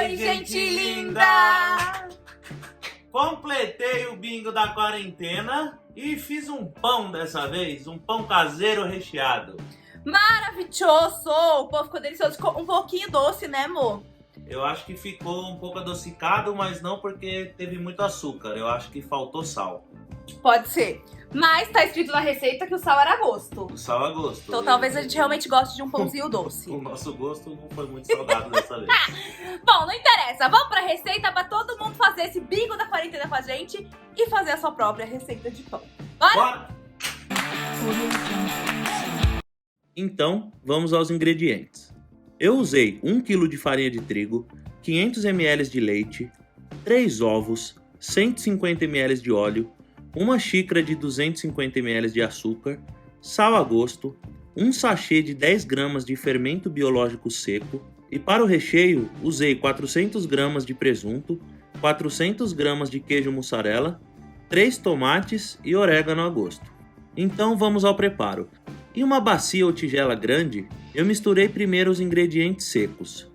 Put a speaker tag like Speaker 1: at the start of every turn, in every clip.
Speaker 1: Oi, gente linda!
Speaker 2: Completei o bingo da quarentena e fiz um pão dessa vez, um pão caseiro recheado.
Speaker 1: Maravilhoso! O povo ficou delicioso, ficou um pouquinho doce, né, amor?
Speaker 2: Eu acho que ficou um pouco adocicado, mas não porque teve muito açúcar, eu acho que faltou sal.
Speaker 1: Pode ser. Mas tá escrito na receita que o sal era a gosto.
Speaker 2: O sal a gosto.
Speaker 1: Então talvez a gente realmente goste de um pãozinho doce.
Speaker 2: O nosso gosto não foi muito saudável dessa vez.
Speaker 1: Bom, não interessa. Vamos pra receita pra todo mundo fazer esse bingo da quarentena com a gente e fazer a sua própria receita de pão. Bora?
Speaker 2: Bora! Então, vamos aos ingredientes. Eu usei 1 kg de farinha de trigo, 500 ml de leite, 3 ovos, 150 ml de óleo, 1 xícara de 250 ml de açúcar, sal a gosto, um sachê de 10 gramas de fermento biológico seco e para o recheio usei 400 gramas de presunto, 400 gramas de queijo mussarela, 3 tomates e orégano a gosto. Então vamos ao preparo. Em uma bacia ou tigela grande, eu misturei primeiro os ingredientes secos.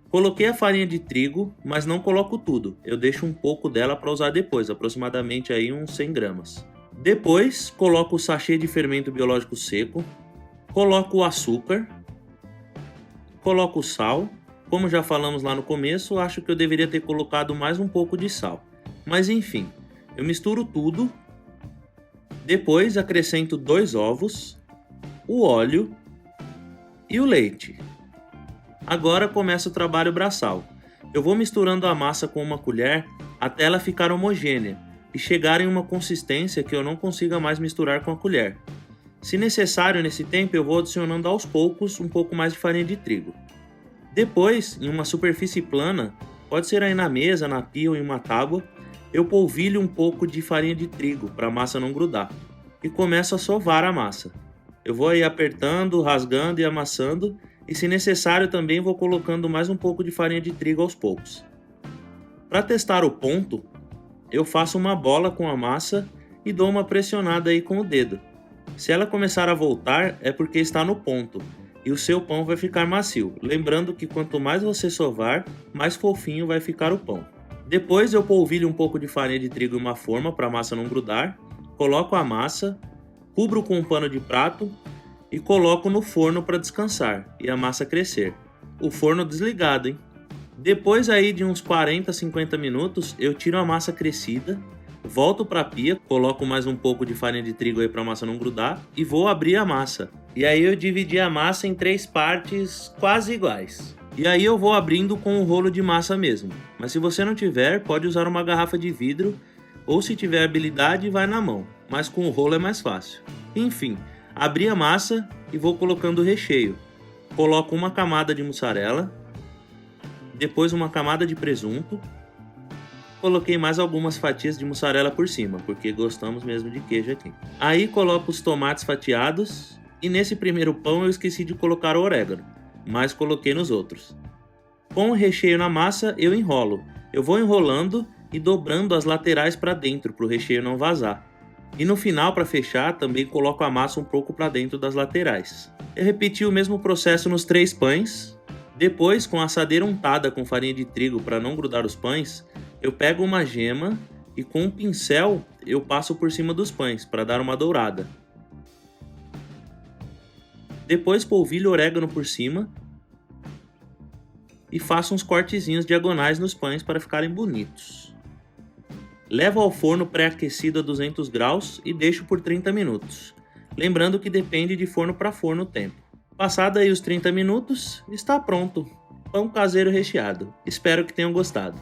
Speaker 2: Coloquei a farinha de trigo, mas não coloco tudo. Eu deixo um pouco dela para usar depois, aproximadamente aí uns 100 gramas. Depois, coloco o sachê de fermento biológico seco, coloco o açúcar, coloco o sal. Como já falamos lá no começo, acho que eu deveria ter colocado mais um pouco de sal. Mas enfim, eu misturo tudo. Depois acrescento 2 ovos, o óleo e o leite. Agora começa o trabalho braçal. Eu vou misturando a massa com uma colher até ela ficar homogênea e chegar em uma consistência que eu não consiga mais misturar com a colher. Se necessário, nesse tempo eu vou adicionando aos poucos um pouco mais de farinha de trigo. Depois, em uma superfície plana, pode ser aí na mesa, na pia ou em uma tábua, eu polvilho um pouco de farinha de trigo para a massa não grudar e começo a sovar a massa. Eu vou aí apertando, rasgando e amassando. E se necessário também vou colocando mais um pouco de farinha de trigo aos poucos. Para testar o ponto, eu faço uma bola com a massa e dou uma pressionada aí com o dedo. Se ela começar a voltar é porque está no ponto e o seu pão vai ficar macio. Lembrando que quanto mais você sovar, mais fofinho vai ficar o pão. Depois eu polvilho um pouco de farinha de trigo em uma forma para a massa não grudar, coloco a massa, cubro com um pano de prato e coloco no forno para descansar e a massa crescer. O forno desligado, hein? Depois aí de uns 40 a 50 minutos, eu tiro a massa crescida, volto para a pia, coloco mais um pouco de farinha de trigo aí para a massa não grudar e vou abrir a massa. E aí eu dividi a massa em 3 partes quase iguais. E aí eu vou abrindo com um rolo de massa mesmo. Mas se você não tiver, pode usar uma garrafa de vidro ou se tiver habilidade, vai na mão. Mas com o rolo é mais fácil. Enfim, abri a massa e vou colocando o recheio. Coloco uma camada de mussarela, depois uma camada de presunto. Coloquei mais algumas fatias de mussarela por cima, porque gostamos mesmo de queijo aqui. Aí coloco os tomates fatiados e nesse primeiro pão eu esqueci de colocar o orégano, mas coloquei nos outros. Com o recheio na massa eu enrolo. Eu vou enrolando e dobrando as laterais para dentro para o recheio não vazar. E no final, para fechar, também coloco a massa um pouco para dentro das laterais. Eu repeti o mesmo processo nos 3 pães. Depois, com a assadeira untada com farinha de trigo para não grudar os pães, eu pego uma gema e com um pincel eu passo por cima dos pães para dar uma dourada. Depois polvilho orégano por cima e faço uns cortezinhos diagonais nos pães para ficarem bonitos. Levo ao forno pré-aquecido a 200 graus e deixo por 30 minutos. Lembrando que depende de forno para forno o tempo. Passado aí os 30 minutos, está pronto. Pão caseiro recheado. Espero que tenham gostado.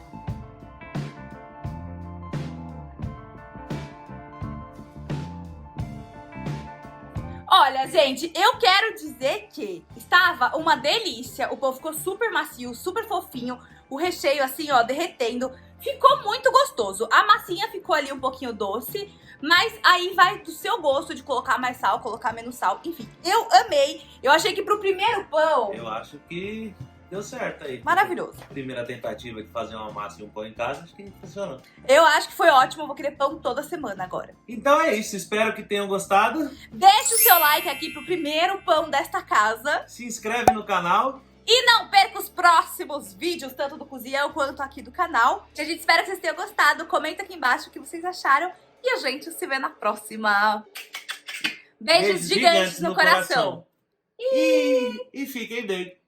Speaker 1: Olha, gente, eu quero dizer que estava uma delícia. O pão ficou super macio, super fofinho. O recheio assim, ó, derretendo. Ficou muito gostoso. A massinha ficou ali um pouquinho doce, mas aí vai do seu gosto de colocar mais sal, colocar menos sal. Enfim, eu amei. Eu achei que pro primeiro pão...
Speaker 2: Eu acho que deu certo aí.
Speaker 1: Maravilhoso.
Speaker 2: Primeira tentativa de fazer uma massa e um pão em casa, acho que funcionou.
Speaker 1: Eu acho que foi ótimo. Eu vou querer pão toda semana agora.
Speaker 2: Então é isso. Espero que tenham gostado.
Speaker 1: Deixe o seu like aqui pro primeiro pão desta casa.
Speaker 2: Se inscreve no canal.
Speaker 1: E não perca os próximos vídeos, tanto do Cozinhão quanto aqui do canal. A gente espera que vocês tenham gostado. Comenta aqui embaixo o que vocês acharam. E a gente se vê na próxima. Beijos gigantes no coração.
Speaker 2: E fiquem bem.